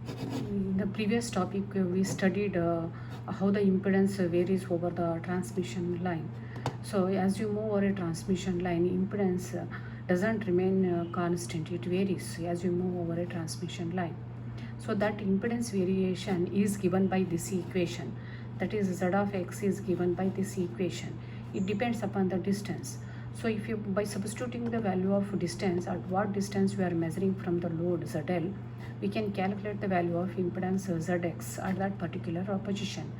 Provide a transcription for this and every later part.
In the previous topic, we studied how the impedance varies over the transmission line. So, as you move over a transmission line, impedance doesn't remain constant, it varies as you move over a transmission line. So, that impedance variation is given by this equation, that is, Z of x is given by this equation. It depends upon the distance. So if you, by substituting the value of distance, at what distance we are measuring from the load ZL, we can calculate the value of impedance Zx at that particular position.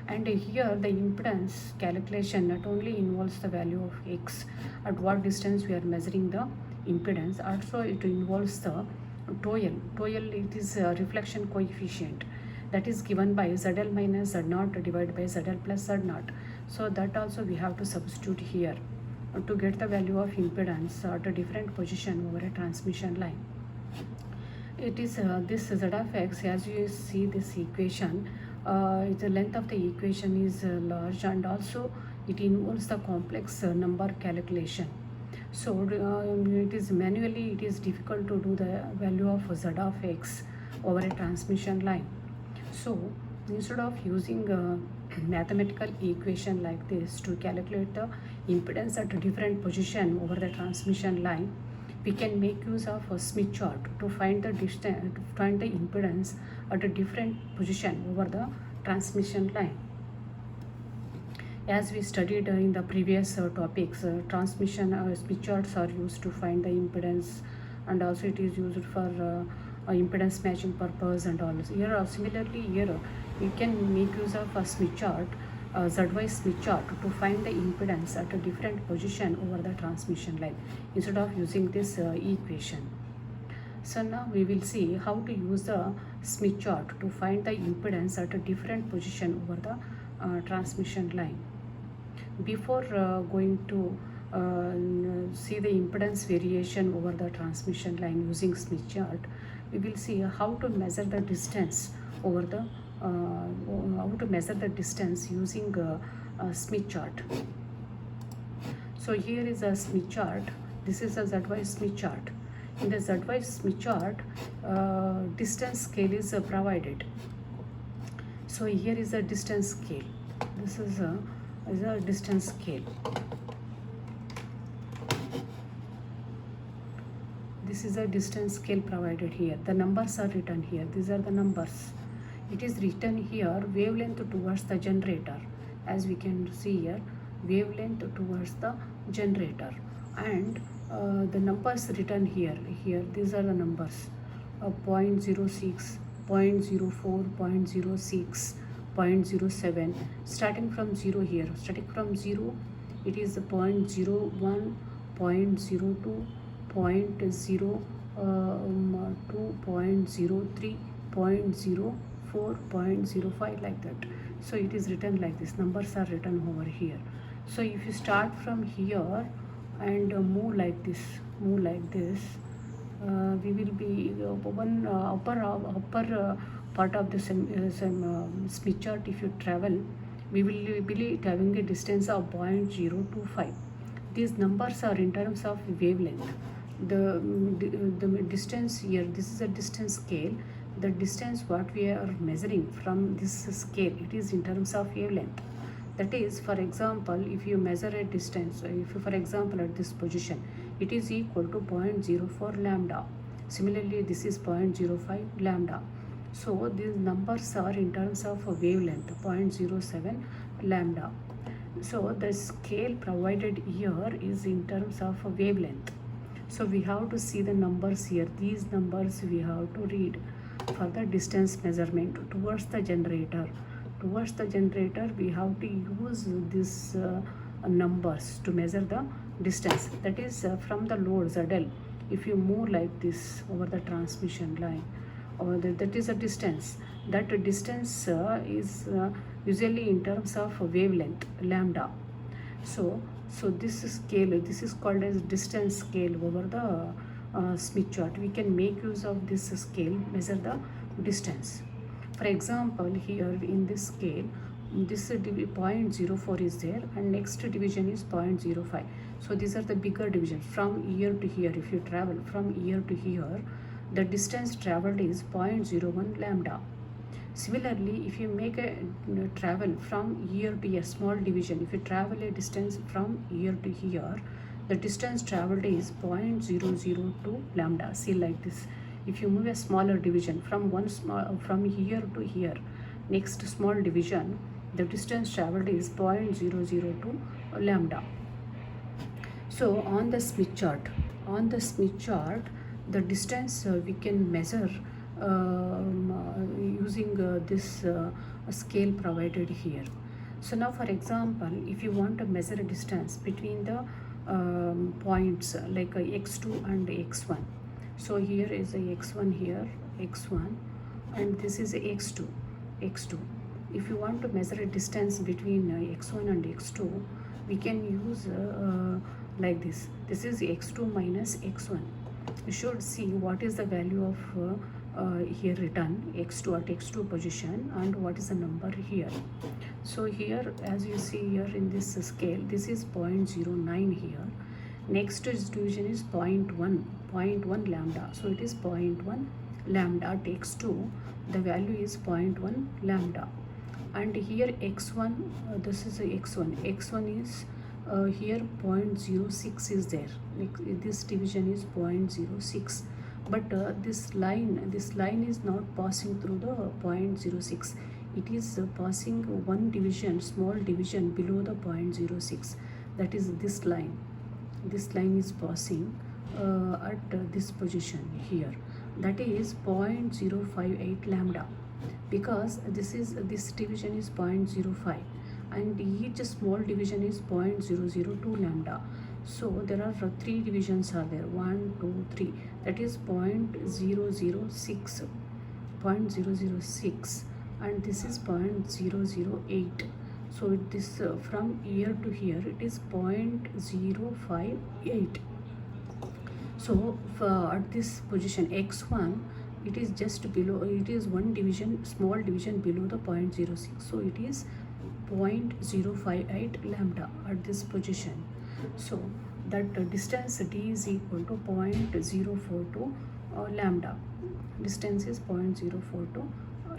And here the impedance calculation not only involves the value of x at what distance we are measuring the impedance, also it involves the TOEL. TOEL, it is a reflection coefficient that is given by ZL minus Z0 divided by ZL plus Z0. So that also we have to substitute here to get the value of impedance at a different position over a transmission line. It is this Z of x, as you see this equation, the length of the equation is large, and also it involves the complex number calculation. So it is manually, it is difficult to do the value of Z of x over a transmission line. So instead of using a mathematical equation like this to calculate the impedance at a different position over the transmission line, we can make use of a Smith chart to find the distance, to find the impedance at a different position over the transmission line. As we studied in the previous topics, transmission Smith charts are used to find the impedance, and also it is used for impedance matching purpose and all. Here similarly, here you can make use of a Smith chart, ZY Smith chart, to find the impedance at a different position over the transmission line instead of using this equation. So now we will see how to use the Smith chart to find the impedance at a different position over the transmission line. Before going to see the impedance variation over the transmission line using Smith chart, we will see how to measure the distance over the using a Smith chart. So here is a Smith chart. This is a ZY Smith chart. In the ZY Smith chart, distance scale is provided. So here is a distance scale. This is a distance scale. This is a distance scale provided here. The numbers are written here. These are the numbers. It is written here wavelength towards the generator. As we can see here, wavelength towards the generator, and the numbers written here. These are the numbers: 0.06, 0.04, 0.06, 0.07. Starting from 0 here. Starting from 0, it is 0.01, 0.02, 0.02, 0.03, 0.04, 0.05, like that. So it is written like this. Numbers are written over here. So if you start from here and move like this, we will be one upper part of the Smith chart. If you travel, we will be having a distance of 0.025. These numbers are in terms of wavelength. The distance here, this is a distance scale. The distance what we are measuring from this scale, it is in terms of wavelength. That is, for example, if you measure a distance, if you, for example, at this position, it is equal to 0.04 lambda. Similarly, this is 0.05 lambda. So these numbers are in terms of wavelength, 0.07 lambda. So the scale provided here is in terms of wavelength. So we have to see the numbers here. These numbers we have to read for the distance measurement towards the generator. Towards the generator, we have to use these numbers to measure the distance. That is from the load ZL. If you move like this over the transmission line, or that is a distance. That distance is usually in terms of wavelength, lambda. So this scale, this is called as distance scale over the Smith chart. We can make use of this scale, measure the distance. For example, here in this scale, this 0.04 is there, and next division is 0.05. So these are the bigger divisions from here to here. If you travel from here to here, the distance traveled is 0.01 lambda. Similarly, if you make a travel from here to a small division, if you travel a distance from here to here, the distance traveled is 0.002 lambda. See like this. If you move a smaller division from here to here, next small division, the distance traveled is 0.002 lambda. So on the Smith chart, the distance we can measure using this scale provided here. So now, for example, if you want to measure a distance between the points like x2 and x1, so here is a x1 here, x1, and this is a x2. If you want to measure a distance between x1 and x2, we can use like this. This is x2 minus x1. You should see what is the value of here written x2 at x2 position and what is the number here. So here, as you see here in this scale, this is 0.09 here. Next division is 0.1 lambda. So it is 0.1 lambda at x2. The value is 0.1 lambda. And here x1, this is x1. X1 is here 0.06 is there. This division is 0.06. But this line is not passing through the 0.06. It is passing one division, small division below the 0.06. That is this line. This line is passing at this position here. That is 0.058 lambda, because this division is 0.05 and each small division is 0.002 lambda. So there are three divisions are there, 1, 2, 3. That is 0.006, and this is 0.008. So this from here to here it is 0.058. So at this position x1, it is just below, it is one division, small division below the 0.06. So it is 0.058 lambda at this position. So that distance d is equal to 0.042 lambda. Distance is 0.042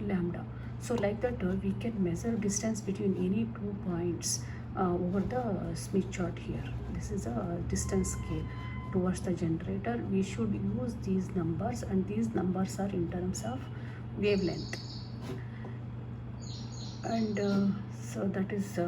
lambda. So like that we can measure distance between any 2 points over the Smith chart here. This is a distance scale towards the generator. We should use these numbers, and these numbers are in terms of wavelength. And so that is